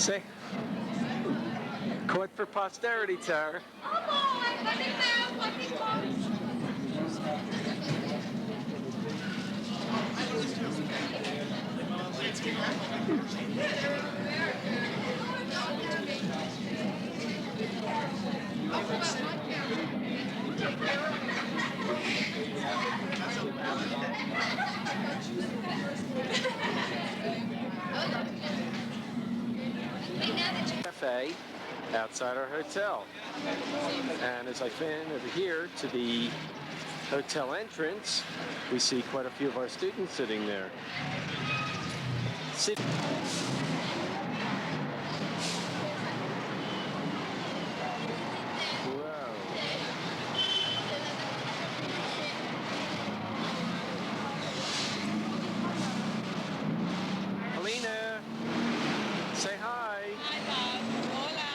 Say, caught for posterity, Tara. Cafe outside our hotel. And as I fan over here to the hotel entrance, we see quite a few of our students sitting there. Alina, say hi. Hi, Bob. Hola,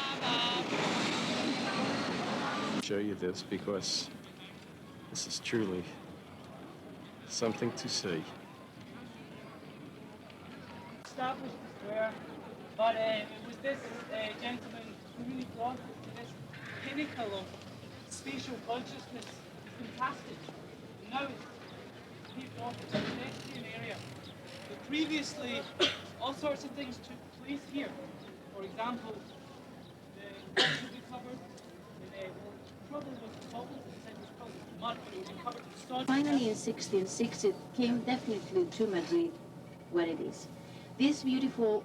Bob. Show you this because this is truly something to see. That was the square, but it was this gentleman who really brought it to this pinnacle of spatial consciousness. It's fantastic. And now it's taped off. It's a pedestrian area. But previously, all sorts of things took place here. For example, the walls would be covered, the trouble was the cobble, it was probably mud, but it would be covered with sod. Finally, in 1660, it came definitely to Madrid, where it is. This beautiful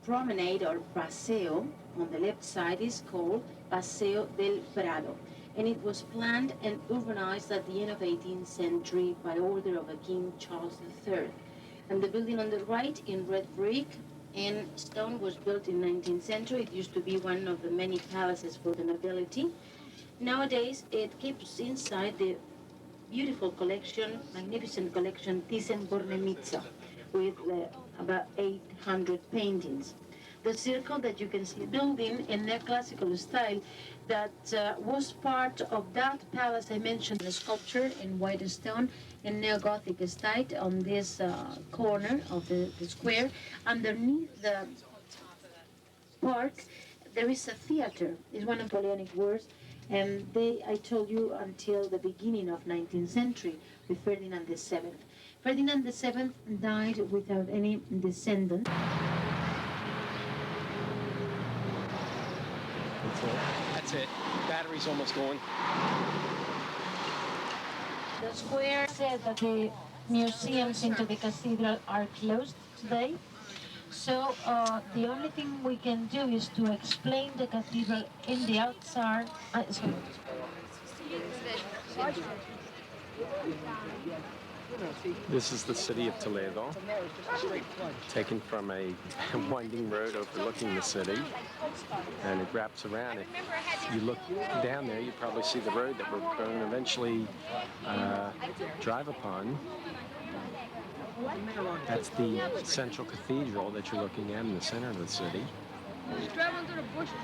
promenade or paseo on the left side is called Paseo del Prado, and it was planned and urbanized at the end of 18th century by order of King Charles III. And the building on the right in red brick and stone was built in 19th century. It used to be one of the many palaces for the nobility. Nowadays, it keeps inside the beautiful collection, magnificent collection, Thyssen-Bornemisza, with about 800 paintings. The circle that you can see building in neoclassical style that was part of that palace I mentioned, the sculpture in white stone in neo-Gothic style on this corner of the square. Underneath the park, there is a theater. It's one of Napoleonic wars, and I told you, until the beginning of 19th century with Ferdinand VII. Ferdinand VII died without any descendant. That's it. Battery's almost gone. The square said that the museums into the cathedral are closed today. So the only thing we can do is to explain the cathedral in the outside. This is the city of Toledo, taken from a winding road overlooking the city, and it wraps around. If you look down there, you probably see the road that we're going to eventually drive upon. That's the central cathedral that you're looking at in the center of the city. Just drive under the bushes.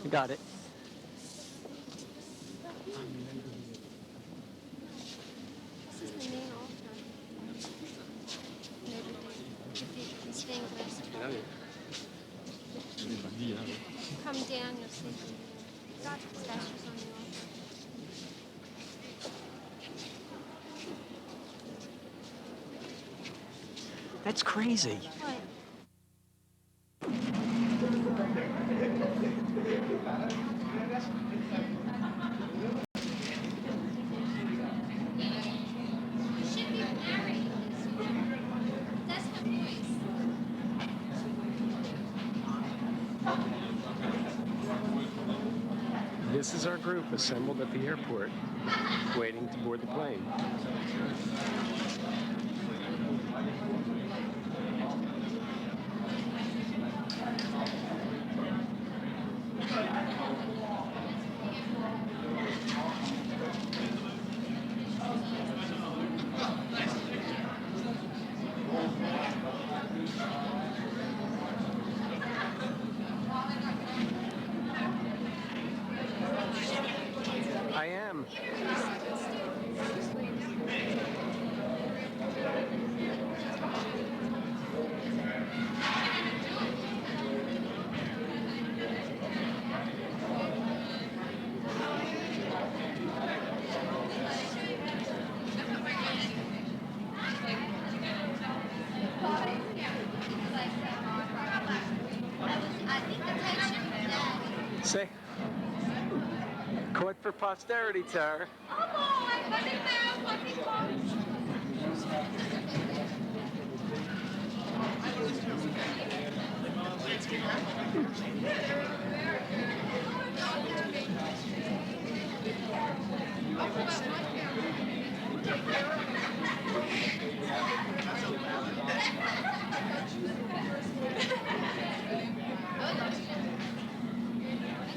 You got it. Come down, you'll see statues on the wall. That's crazy. What? This is our group assembled at the airport, waiting to board the plane. Say, caught for posterity, Tara.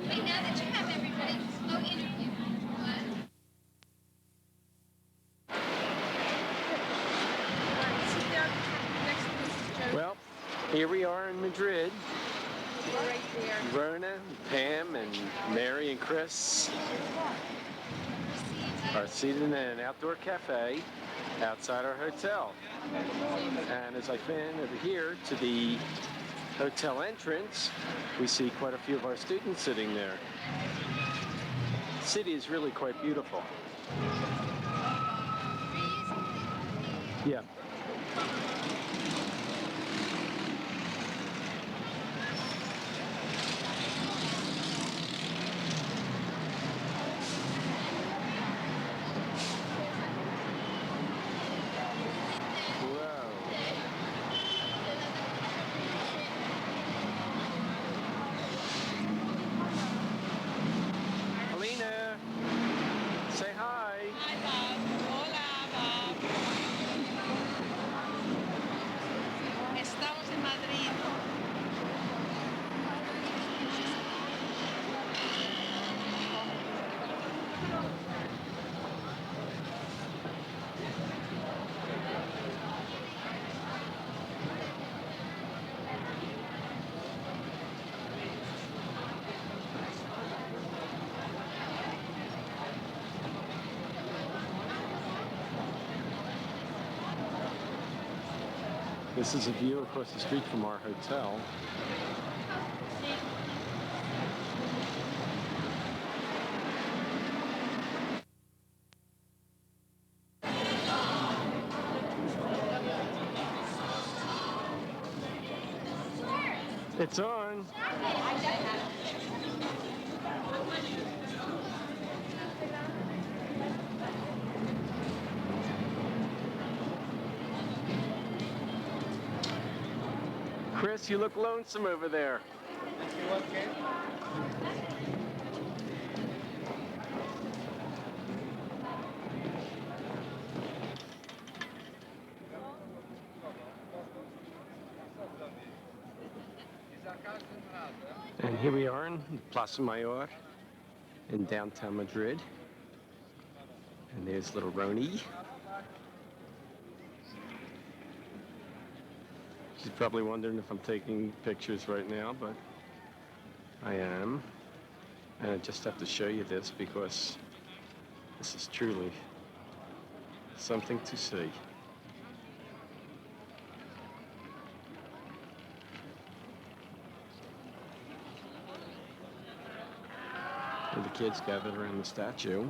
Wait, now that you have everybody, slow interview. Well, here we are in Madrid. Rona, Pam, and Mary and Chris are seated in an outdoor cafe outside our hotel. And as I fan over here to the hotel entrance, we see quite a few of our students sitting there. The city is really quite beautiful. Yeah. Alina, say hi. Hi, Bob. Hola, Bob. Estamos en Madrid. This is a view across the street from our hotel. It's on. Chris, you look lonesome over there. And here we are in Plaza Mayor in downtown Madrid. And there's little Roni. She's probably wondering if I'm taking pictures right now, but I am. And I just have to show you this because this is truly something to see. And the kids gathered around the statue.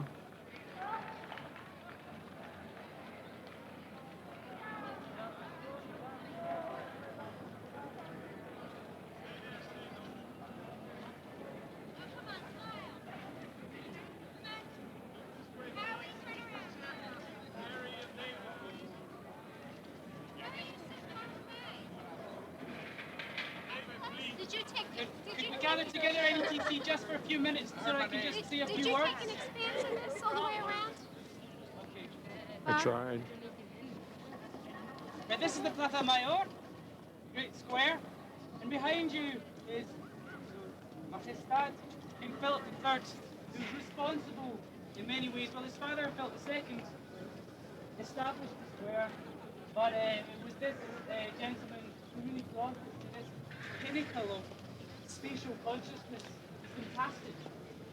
Could we gather together NTC just for a few minutes so I can just say a Did few you words? take an expanse in this all the way around? Okay. I tried. But this is the Plaza Mayor, great square, and behind you is Majestad King Philip III, who's responsible in many ways. Well, his father, Philip II, established the square, but it was this gentleman who really brought us to this pinnacle of spatial consciousness. It's fantastic.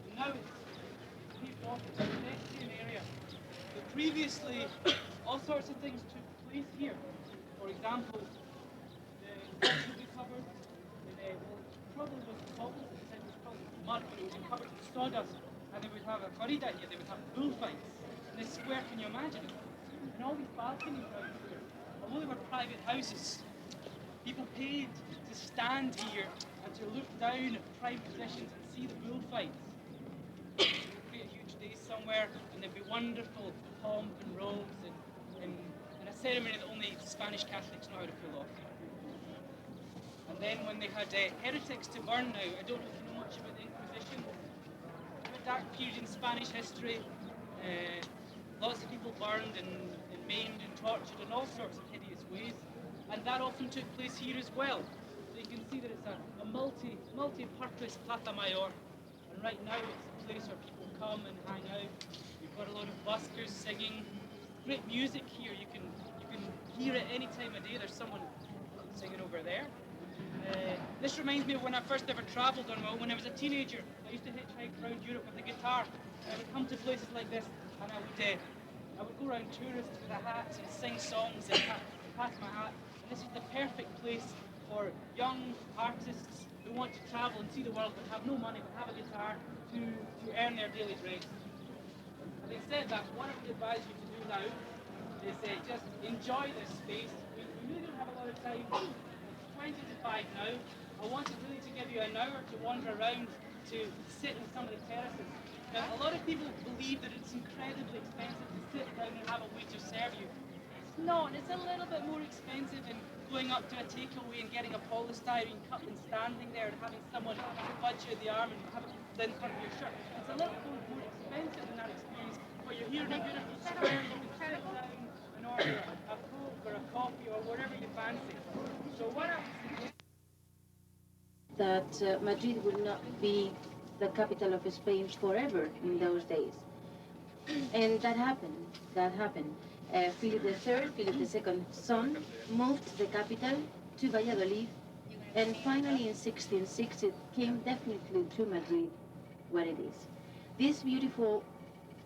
And now it's really brought it to a pedestrian area. But previously, all sorts of things took place here. For example, the walls would be covered with probably was cobble, it was probably mud, but it would be covered with sawdust, and they would have a corrida here, they would have bullfights. In this square, can you imagine it? And all these balconies right here, although they were private houses, people paid to stand here and to look down at prime positions and see the bullfights. You'd be a huge day somewhere, and there'd be wonderful pomp and robes and a ceremony that only Spanish Catholics know how to pull off. And then when they had heretics to burn now, I don't know if you know much about the Inquisition. A dark period in Spanish history. Lots of people burned and maimed and tortured in all sorts of hideous ways. And that often took place here as well. So you can see that it's a multi-purpose Plaza Mayor. And right now it's a place where people come and hang out. We've got a lot of buskers singing. Great music here. You can hear it any time of day. There's someone singing over there. This reminds me of when I first ever travelled on my own. When I was a teenager, I used to hitchhike around Europe with a guitar. I would come to places like this, and I would go around tourists with a hat and sing songs and pass my hat. And this is the perfect place for young artists who want to travel and see the world but have no money but have a guitar to earn their daily bread. Having said that, what I would advise you to do now is just enjoy this space. We really don't have a lot of time. 20 to 5 now. I wanted really to give you an hour to wander around, to sit in some of the terraces. Now, a lot of people believe that it's incredibly expensive to sit down and have a waiter serve you. It's not. It's a little bit more expensive than going up to a takeaway and getting a polystyrene cup and standing there and having someone fudge you the arm and have it in front of your shirt. It's a little bit more expensive than that experience, but you're here in a beautiful square, you can sit down and order a Coke or a coffee or whatever you fancy. So what I would suggest that Madrid would not be the capital of Spain forever in those days. And that happened. That happened. Philip III, Philip II's son, moved the capital to Valladolid, and finally in 1660 it came definitely to Madrid, what it is. This beautiful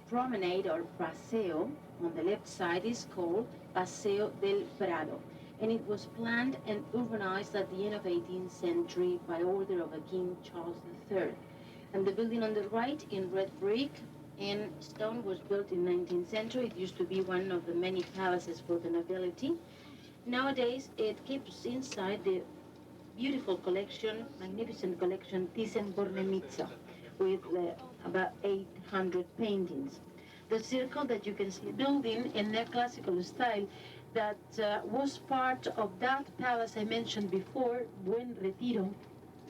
promenade or paseo on the left side is called Paseo del Prado, and it was planned and urbanized at the end of 18th century by order of a King Charles III. And the building on the right in red brick and stone was built in 19th century. It used to be one of the many palaces for the nobility. Nowadays it keeps inside the beautiful collection, magnificent collection Thyssen-Bornemisza, with about 800 paintings. The circle that you can see building in neoclassical style that was part of that palace I mentioned before, Buen Retiro,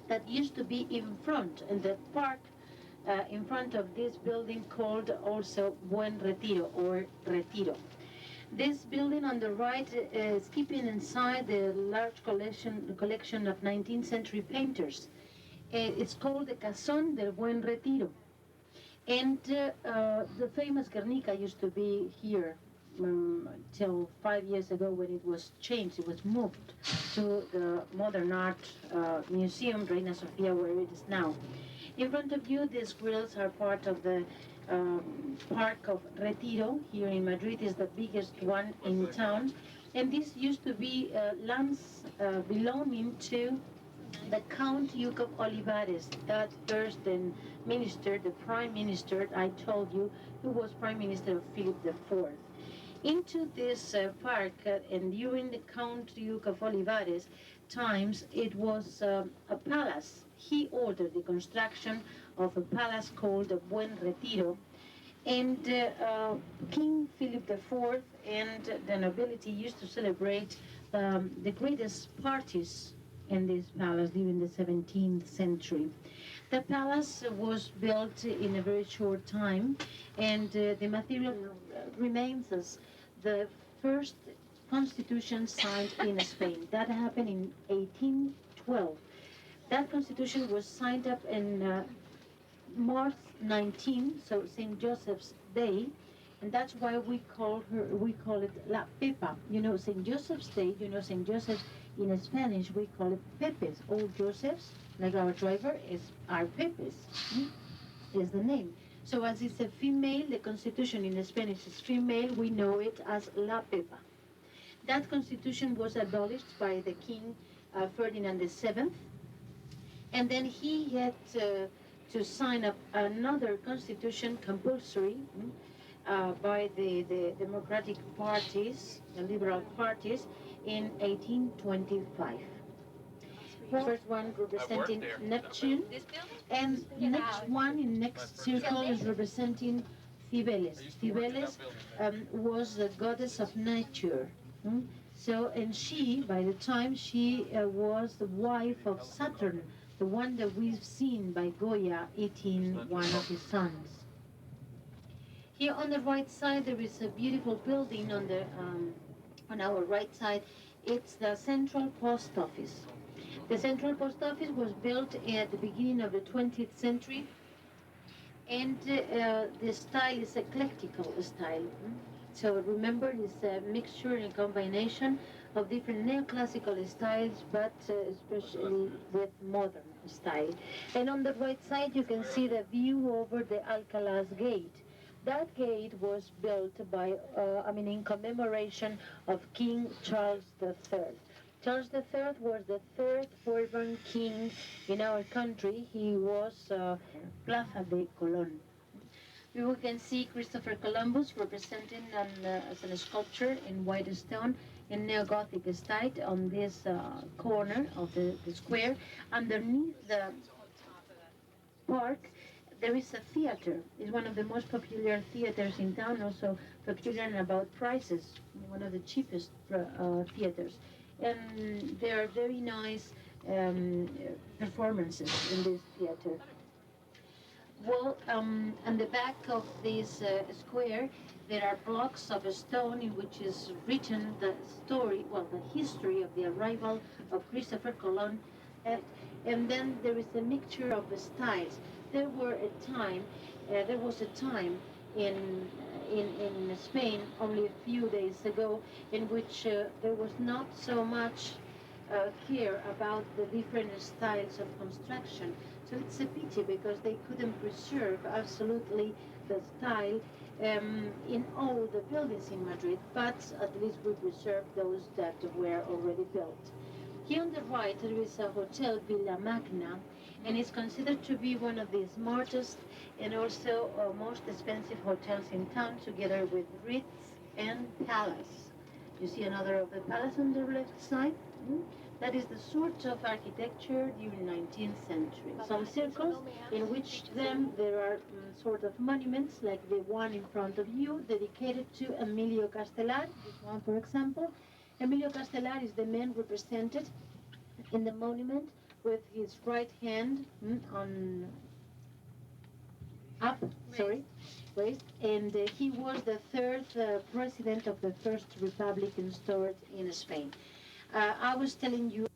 that used to be in front, in the park in front of this building called also Buen Retiro or Retiro. This building on the right is keeping inside the large collection of 19th century painters. It's called the Casón del Buen Retiro. And the famous Guernica used to be here till 5 years ago when it was changed. It was moved to the Modern Art Museum, Reina Sofia, where it is now. In front of you, these grills are part of the Park of Retiro here in Madrid. Is the biggest one in town. And this used to be lands belonging to the Count Duke of Olivares, that first minister, the prime minister, I told you, who was prime minister of Philip IV. Into this park, and during the Count Duke of Olivares times, it was a palace. He ordered the construction of a palace called the Buen Retiro, and King Philip IV and the nobility used to celebrate the greatest parties in this palace during the 17th century. The palace was built in a very short time, and the material remains as the first constitution signed in Spain. That happened in 1812. That constitution was signed up in March 19, so St. Joseph's Day, and that's why we call it La Pepa. You know, St. Joseph's Day, St. Joseph in Spanish, we call it Pepes. Old Joseph's, like our driver, are Pepes, is the name. So as it's a female, the constitution in Spanish is female, we know it as La Pepa. That constitution was abolished by the King Ferdinand VII, and then he had to sign up another constitution compulsory by the democratic parties, the liberal parties, in 1825. First one representing Neptune, This building? and next one in next circle is representing Cibeles. Cibeles was the goddess of nature. So, and she, by the time she was the wife of Saturn, the one that we've seen by Goya eating one of his sons. Here on the right side, there is a beautiful building on our right side. It's the Central Post Office. The Central Post Office was built at the beginning of the 20th century, and the style is eclectical style. So remember, it's a mixture and combination of different neoclassical styles, but especially with modern style. And on the right side, you can see the view over the Alcalá Gate. That gate was built by, in commemoration of King Charles III. Charles III was the third Bourbon king in our country. He was Plaza de Colón. We can see Christopher Columbus represented as a sculpture in white stone in neo-Gothic style on this corner of the square. Underneath the park, there is a theater. It's one of the most popular theaters in town, also popular about prices, one of the cheapest theaters. And there are very nice performances in this theater. Well, on the back of this square, there are blocks of stone in which is written the story, the history of the arrival of Christopher Colon. And then there is a mixture of styles. There was a time in Spain only a few days ago in which there was not so much care about the different styles of construction. So it's a pity because they couldn't preserve absolutely the style in all the buildings in Madrid, but at least we preserved those that were already built. Here on the right, there is a hotel, Villa Magna, and it's considered to be one of the smartest and also most expensive hotels in town, together with Ritz and Palace. You see another of the palace on the left side? That is the sort of architecture during 19th century. Some circles in which there are sort of monuments, like the one in front of you, dedicated to Emilio Castelar, this one for example. Emilio Castelar is the man represented in the monument with his right hand on up, raised, and he was the third president of the first republic installed in Spain. I was telling you